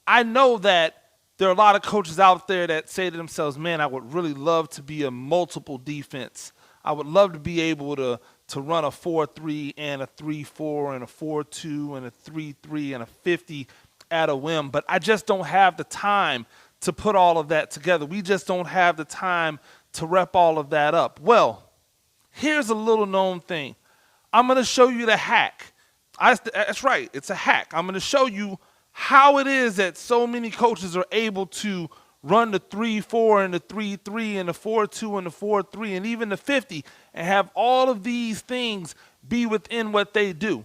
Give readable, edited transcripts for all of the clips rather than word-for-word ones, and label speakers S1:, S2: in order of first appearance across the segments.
S1: I know that there are a lot of coaches out there that say to themselves, man, I would really love to be a multiple defense. I would love to be able to run a 4-3 and a 3-4 and a 4-2 and a 3-3 and a 50 at a whim, but I just don't have the time to put all of that together. We just don't have the time to rep all of that up. Well, here's a little known thing. I'm going to show you the hack. That's right, it's a hack. I'm going to show you how it is that so many coaches are able to run the 3-4 and the 3-3 and the 4-2 and the 4-3 and even the 50 and have all of these things be within what they do.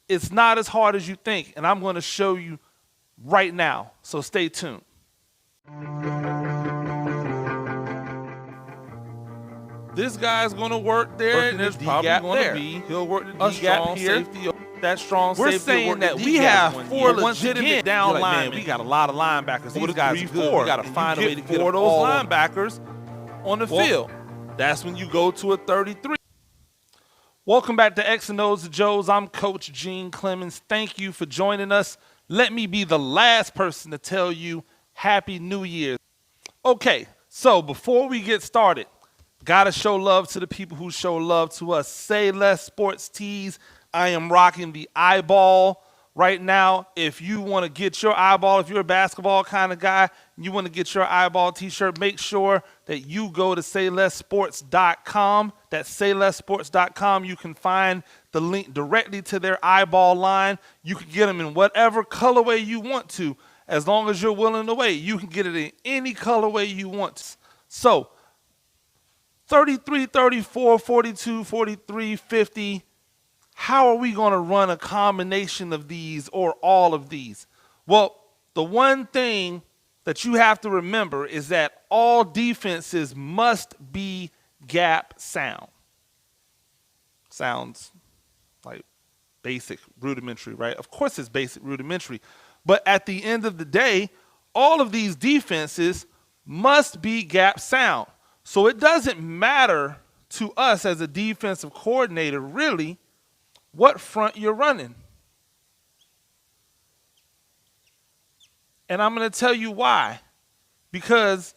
S1: It's not as hard as you think, and I'm going to show you right now, so stay tuned. This guy's going to work there, and there's probably going to be
S2: He'll work the
S1: a
S2: D-gap
S1: strong
S2: here.
S1: safety. That strong
S2: We're
S1: safety.
S2: saying
S1: work
S2: that
S1: the
S2: we
S1: D-gap
S2: have
S1: one
S2: four
S1: year. Once
S2: legitimate
S1: again,
S2: down
S1: man,
S2: linemen.
S1: we got a lot of linebackers. These guys are good. We got to find a way to get
S2: four of those
S1: all
S2: linebackers
S1: on the
S2: Well,
S1: field. That's when you go to a 33. Welcome back to X and O's to Joe's. I'm Coach Gene Clemens. Thank you for joining us. Let me be the last person to tell you Happy New Year. Okay, so before we get started, gotta show love to the people who show love to us. Say Less Sports Tees. I am rocking the eyeball right now. If you want to get your eyeball, if you're a basketball kind of guy, you want to get your eyeball t-shirt, make sure that you go to saylesssports.com. That's saylesssports.com. You can find the link directly to their eyeball line. You can get them in whatever colorway you want to, as long as you're willing to wait. You can get it in any colorway you want. So 33, 34, 42, 43, 50. How are we going to run a combination of these or all of these? Well, the one thing that you have to remember is that all defenses must be gap sound. Sounds like basic, rudimentary, right? Of course it's basic, rudimentary. But at the end of the day, all of these defenses must be gap sound. So it doesn't matter to us as a defensive coordinator, really, what front you're running. And I'm going to tell you why. Because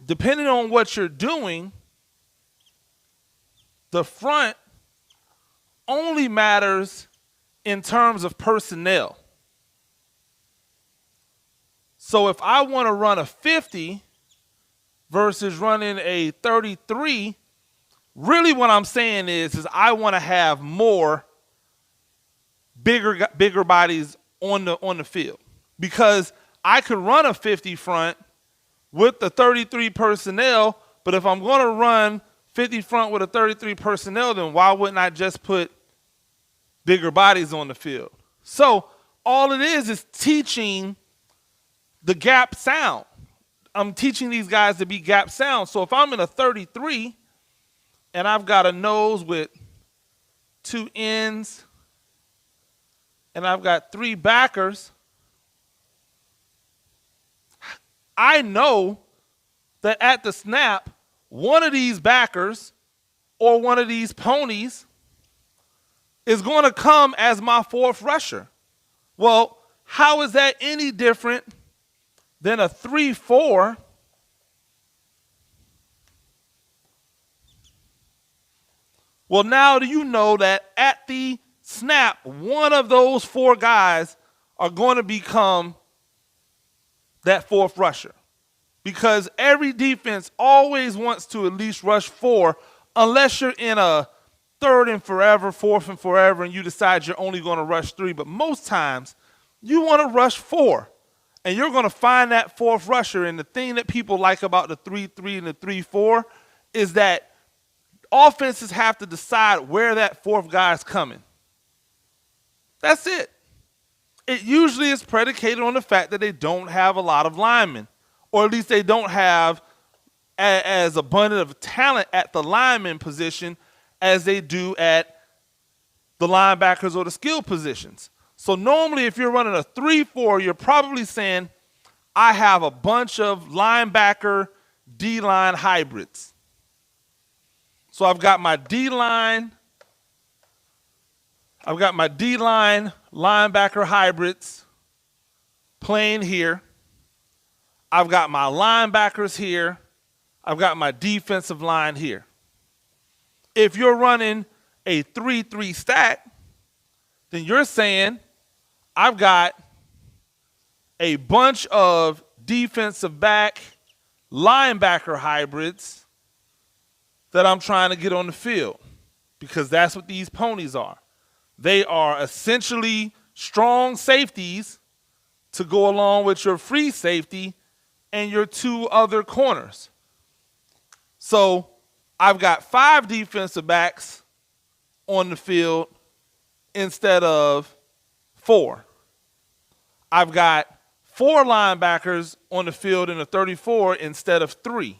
S1: depending on what you're doing, the front only matters in terms of personnel. So if I want to run a 50 versus running a 33, really what I'm saying is I want to have more bigger bodies on the field. Because I could run a 50 front with the 33 personnel, but if I'm going to run 50 front with a 33 personnel, then why wouldn't I just put bigger bodies on the field? So all it is teaching the gap sound. I'm teaching these guys to be gap sound. So if I'm in a 33 and I've got a nose with 2 ends and I've got 3 backers, I know that at the snap, one of these backers or one of these ponies is going to come as my 4th rusher. Well, how is that any different than a 3-4 Well, now do you know that at the snap, one of those 4 guys are going to become that 4th rusher? Because every defense always wants to at least rush 4 unless you're in a 3rd and forever, 4th and forever, and you decide you're only going to rush 3. But most times, you want to rush 4. And you're going to find that 4th rusher. And the thing that people like about the 3-3 and the 3-4 is that offenses have to decide where that 4th guy is coming. That's it. It usually is predicated on the fact that they don't have a lot of linemen, or at least they don't have as abundant of talent at the lineman position as they do at the linebackers or the skill positions. So normally if you're running a 3-4, you're probably saying, I have a bunch of linebacker D-line hybrids. So I've got my D-line linebacker hybrids playing here. I've got my linebackers here. I've got my defensive line here. If you're running a 3-3 stack, then you're saying I've got a bunch of defensive back linebacker hybrids that I'm trying to get on the field, because that's what these ponies are. They are essentially strong safeties to go along with your free safety and your two other corners. So I've got 5 defensive backs on the field instead of 4. I've got 4 linebackers on the field in a 34 instead of 3.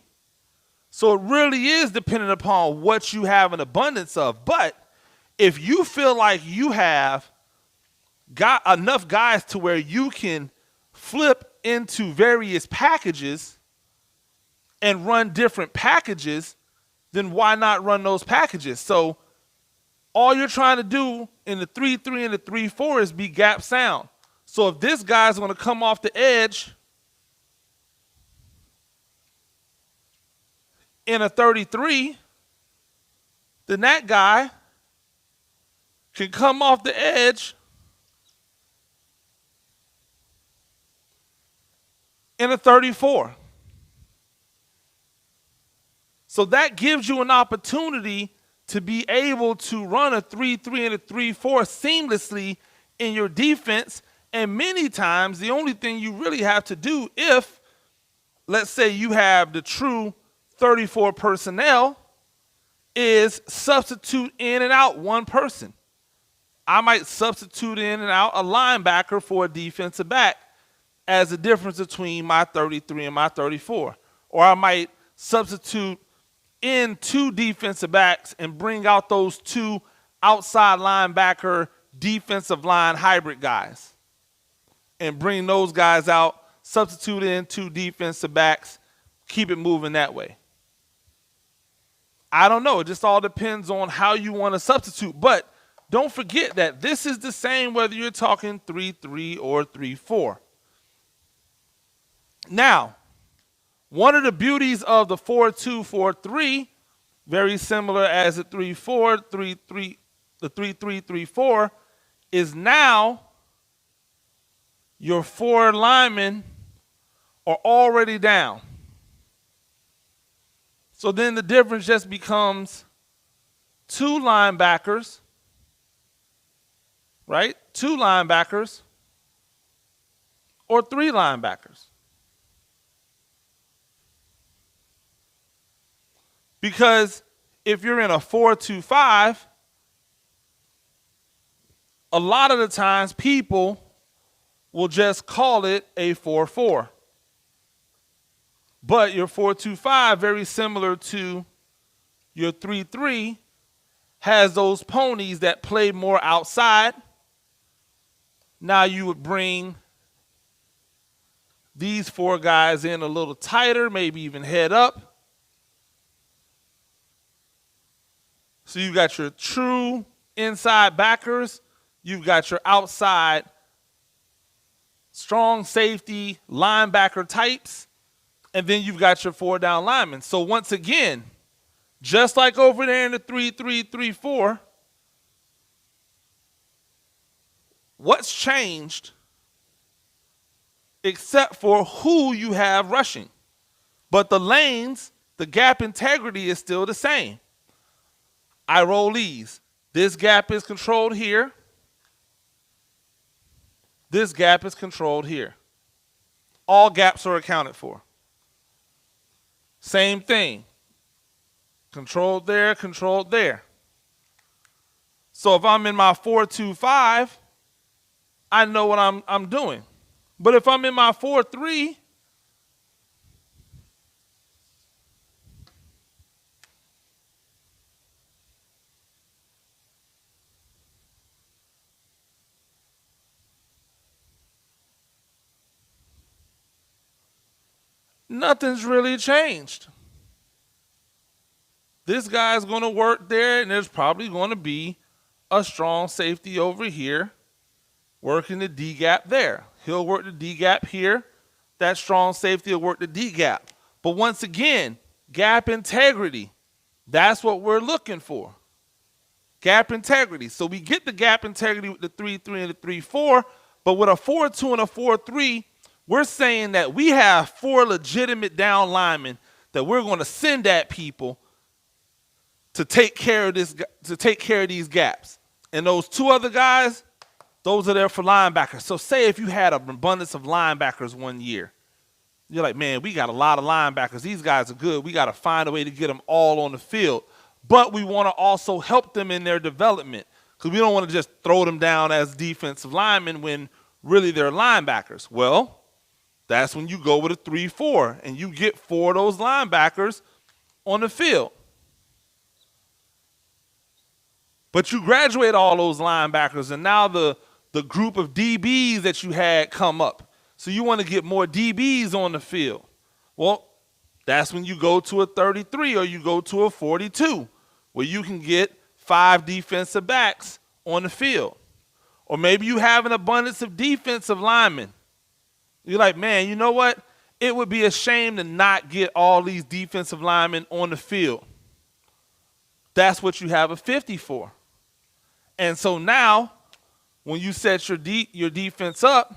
S1: So it really is dependent upon what you have an abundance of. But if you feel like you have got enough guys to where you can flip into various packages and run different packages, then why not run those packages? So all you're trying to do in the 3-3 and the 3-4 is be gap sound. So if this guy's going to come off the edge in a 33, then that guy can come off the edge in a 34. So that gives you an opportunity to be able to run a 3-3 and a 3-4 seamlessly in your defense. And many times, the only thing you really have to do, if, let's say, you have the true 34 personnel, is substitute in and out one person. I might substitute in and out a linebacker for a defensive back as the difference between my 33 and my 34. Or I might substitute in 2 defensive backs and bring out those 2 outside linebacker defensive line hybrid guys and bring those guys out, substitute in 2 defensive backs, keep it moving that way. I don't know. It just all depends on how you want to substitute. But don't forget that this is the same whether you're talking 3-3 or 3-4. Now, one of the beauties of the 4-2-4-3, very similar as the 3-4, 3-3, the 3-3-3-4, is now your 4 linemen are already down. So then the difference just becomes 2 linebackers, right? 2 linebackers or 3 linebackers. Because if you're in a 4-2-5, a lot of the times people will just call it a 4-4. But your 4-2-5, very similar to your 3-3, has those ponies that play more outside. Now you would bring these 4 guys in a little tighter, maybe even head up. So you've got your true inside backers. You've got your outside strong safety linebacker types. And then you've got your 4 down linemen. So once again, just like over there in the 3-3-3-4, what's changed except for who you have rushing? But the lanes, the gap integrity is still the same. I roll these. This gap is controlled here. This gap is controlled here. All gaps are accounted for. Same thing. Controlled there, controlled there. So if I'm in my 4-2-5, I know what I'm doing. But if I'm in my 4-3, nothing's really changed. This guy's going to work there, and there's probably going to be a strong safety over here working the D gap there. He'll work the D gap here. That strong safety will work the D gap. But once again, gap integrity. That's what we're looking for. Gap integrity. So we get the gap integrity with the 3-3 and the 3-4, but with a 4-2 and a 4-3, we're saying that we have 4 legitimate down linemen that we're going to send at people to take care of these gaps. And those 2 other guys, those are there for linebackers. So say if you had an abundance of linebackers one year, you're like, man, we got a lot of linebackers. These guys are good. We got to find a way to get them all on the field. But we want to also help them in their development because we don't want to just throw them down as defensive linemen when really they're linebackers. Well, that's when you go with a 3-4 and you get 4 of those linebackers on the field. But you graduate all those linebackers, and now the group of DBs that you had come up. So you want to get more DBs on the field. Well, that's when you go to a 33 or you go to a 42, where you can get 5 defensive backs on the field. Or maybe you have an abundance of defensive linemen. You're like, man, you know what? It would be a shame to not get all these defensive linemen on the field. That's what you have a 50 for. And so now, when you set your defense up,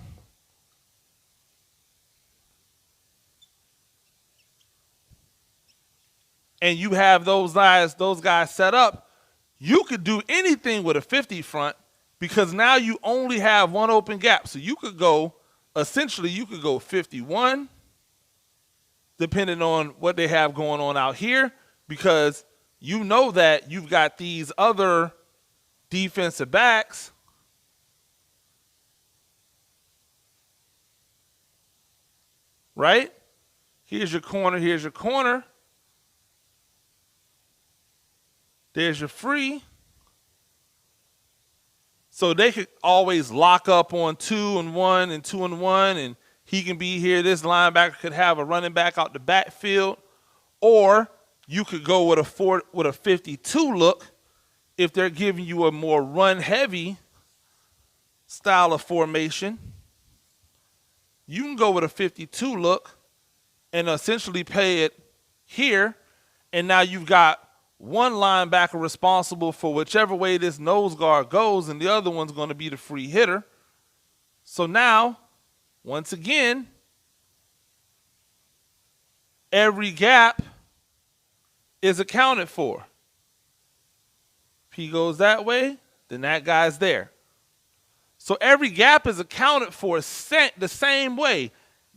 S1: and you have those guys set up, you could do anything with a 50 front because now you only have 1 open gap. So you could go, essentially, you could go 51, depending on what they have going on out here, because you know that you've got these other defensive backs right? Here's your corner, here's your corner. There's your free. So they could always lock up on 2 and 1 and 2 and 1, and he can be here. This linebacker could have a running back out the backfield. Or you could go with a 52 look if they're giving you a more run-heavy style of formation. You can go with a 52 look and essentially play it here, and now you've got one linebacker responsible for whichever way this nose guard goes, and the other one's going to be the free hitter. So now, once again, every gap is accounted for. If he goes that way, then that guy's there. So every gap is accounted for the same way.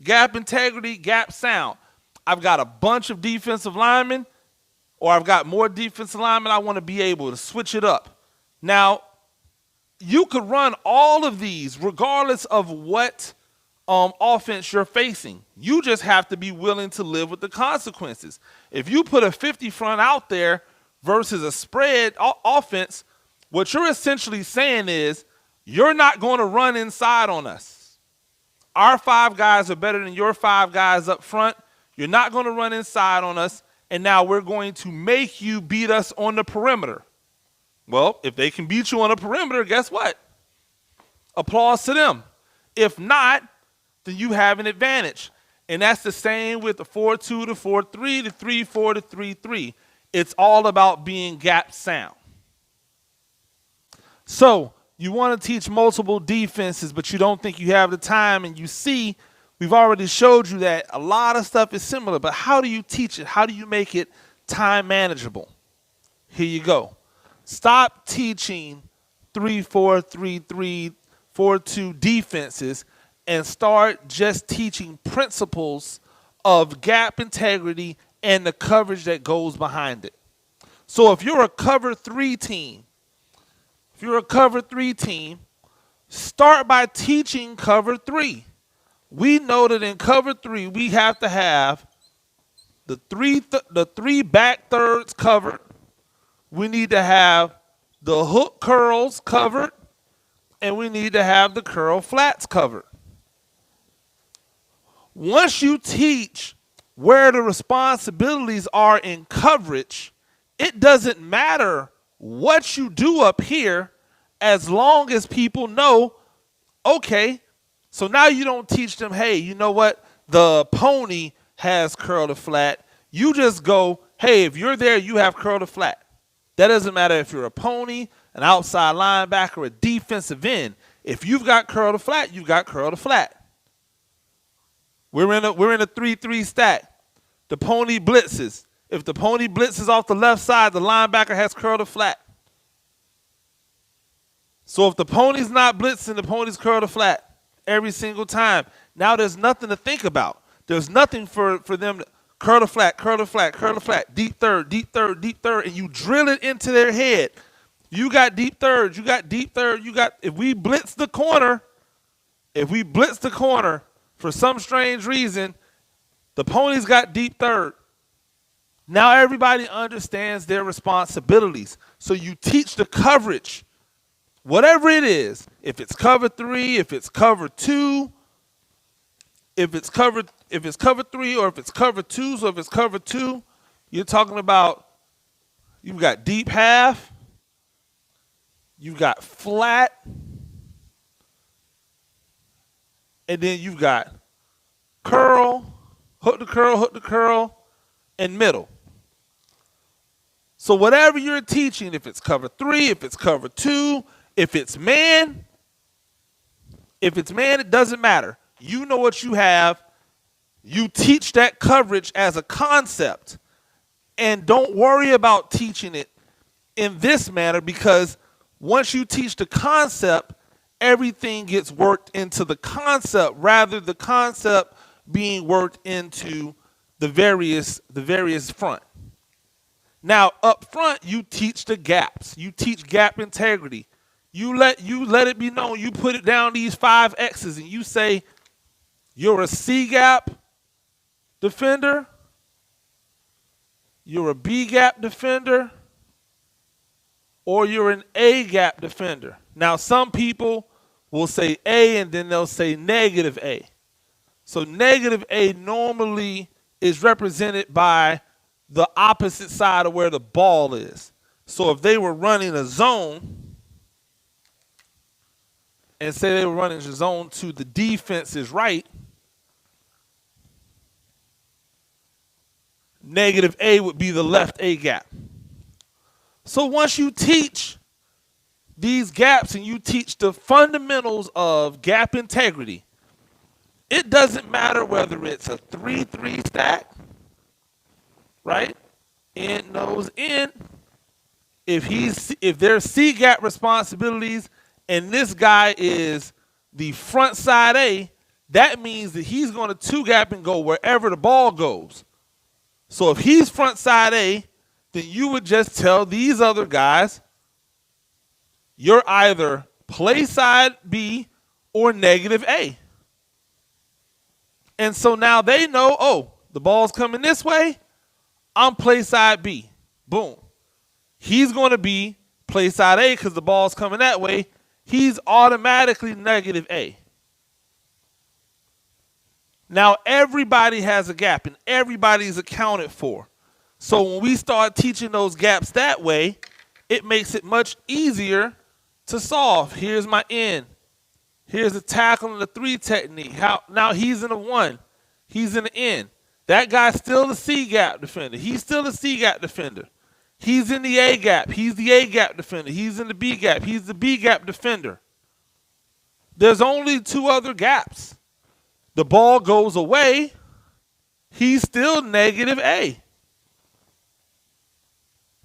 S1: Gap integrity, gap sound. I've got a bunch of defensive linemen, or I've got more defensive linemen. I want to be able to switch it up. Now, you could run all of these regardless of what offense you're facing. You just have to be willing to live with the consequences. If you put a 50 front out there versus a spread offense, what you're essentially saying is you're not going to run inside on us. Our 5 guys are better than your 5 guys up front. You're not going to run inside on us, and now we're going to make you beat us on the perimeter. Well, if they can beat you on the perimeter, guess what? Applause to them. If not, then you have an advantage. And that's the same with the 4-2 to 4-3, the 3-4 to 3-3. It's all about being gap sound. So you want to teach multiple defenses, but you don't think you have the time, and you see we've already showed you that a lot of stuff is similar, but how do you teach it? How do you make it time manageable? Here you go. Stop teaching 3-4, 3-3, 4-2 defenses and start just teaching principles of gap integrity and the coverage that goes behind it. So if you're a cover 3 team, start by teaching cover 3. We know that in cover 3, we have to have the three back thirds covered. We need to have the hook curls covered, and we need to have the curl flats covered. Once you teach where the responsibilities are in coverage, it doesn't matter what you do up here as long as people know, okay, So now you don't teach them, hey, you know what? The pony has curl to flat. You just go, hey, if you're there, you have curl to flat. That doesn't matter if you're a pony, an outside linebacker, a defensive end. If you've got curl to flat, you've got curl to flat. We're in a 3-3 stack. The pony blitzes. If the pony blitzes off the left side, the linebacker has curl to flat. So if the pony's not blitzing, the pony's curl to flat every single time. Now there's nothing to think about. There's nothing for them to curl to flat, curl to flat, curl to flat, deep third, deep third, deep third, and you drill it into their head. You got deep third, you got deep third, if we blitz the corner, for some strange reason, the pony's got deep third. Now everybody understands their responsibilities. So you teach the coverage. Whatever it is, if it's cover 3, if it's cover 2, if it's cover 3, or if it's cover 2, so if it's cover 2, you're talking about you've got deep half, you've got flat, and then you've got curl, hook the curl, and middle. So whatever you're teaching, if it's cover 3, if it's cover 2, if it's man, it doesn't matter. You know what you have. You teach that coverage as a concept. And don't worry about teaching it in this manner, because once you teach the concept, everything gets worked into the concept, rather the concept being worked into the various front. Now, up front, you teach the gaps. You teach gap integrity. You let it be known. You put it down these 5 X's and you say you're a C gap defender, you're a B gap defender, or you're an A gap defender. Now, some people will say A and then they'll say negative A. So negative A normally is represented by the opposite side of where the ball is. So if they were running a zone, and say they were running a zone to the defense's right, negative A would be the left A gap. So once you teach these gaps and you teach the fundamentals of gap integrity, it doesn't matter whether it's a 3-3 stack, right? End, nose, in. If there's C gap responsibilities and this guy is the front side A, that means that he's going to 2-gap and go wherever the ball goes. So if he's front side A, then you would just tell these other guys, you're either play side B or negative A. And so now they know, oh, the ball's coming this way, I'm play side B. Boom. He's going to be play side A because the ball's coming that way. He's automatically negative A. Now, everybody has a gap, and everybody's accounted for. So when we start teaching those gaps that way, it makes it much easier to solve. Here's my in. Here's the tackle and the 3 technique. Now he's in a 1. He's in the in. That guy's still the C gap defender. He's still the C gap defender. He's in the A gap. He's the A gap defender. He's in the B gap. He's the B gap defender. There's only 2 other gaps. The ball goes away. He's still negative A.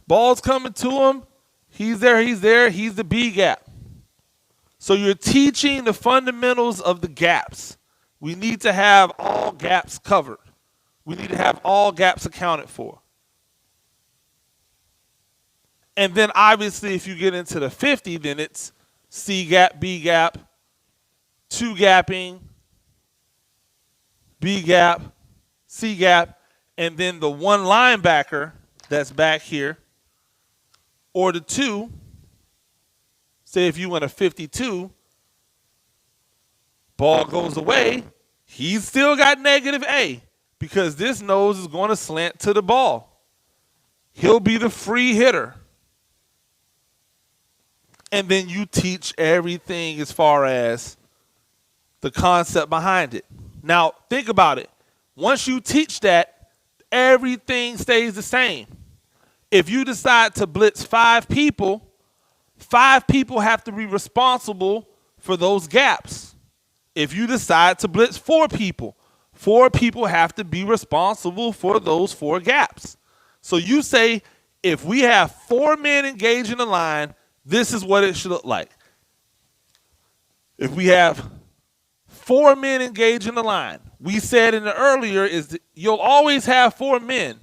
S1: Ball's coming to him. He's there. He's the B gap. So you're teaching the fundamentals of the gaps. We need to have all gaps covered. We need to have all gaps accounted for. And then obviously if you get into the 50, then it's C gap, B gap, 2 gapping, B gap, C gap, and then the 1 linebacker that's back here, or the 2, say if you went a 52, ball goes away, he's still got negative A because this nose is going to slant to the ball. He'll be the free hitter. And then you teach everything as far as the concept behind it. Now, think about it. Once you teach that, everything stays the same. If you decide to blitz 5 people have to be responsible for those gaps. If you decide to blitz 4 people have to be responsible for those 4 gaps. So you say, if we have 4 men engaged in the line, this is what it should look like. If we have 4 men engaged in the line, we said in the earlier is that you'll always have 4 men.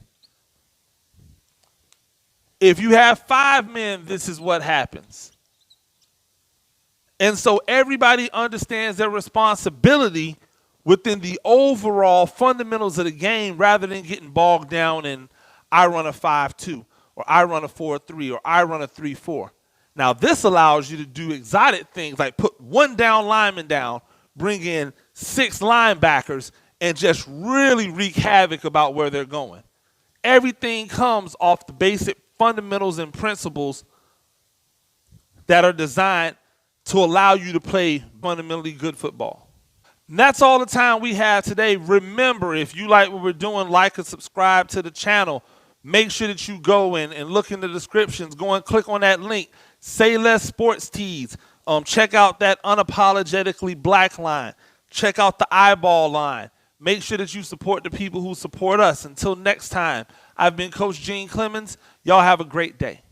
S1: If you have 5 men, this is what happens. And so everybody understands their responsibility within the overall fundamentals of the game rather than getting bogged down in I run a 5-2 or I run a 4-3 or I run a 3-4. Now, this allows you to do exotic things like put 1 down lineman down, bring in 6 linebackers, and just really wreak havoc about where they're going. Everything comes off the basic fundamentals and principles that are designed to allow you to play fundamentally good football. And that's all the time we have today. Remember, if you like what we're doing, like and subscribe to the channel. Make sure that you go in and look in the descriptions. Go and click on that link. Say Less Sports Tees. Check out that unapologetically black line. Check out the eyeball line. Make sure that you support the people who support us. Until next time, I've been Coach Gene Clemens. Y'all have a great day.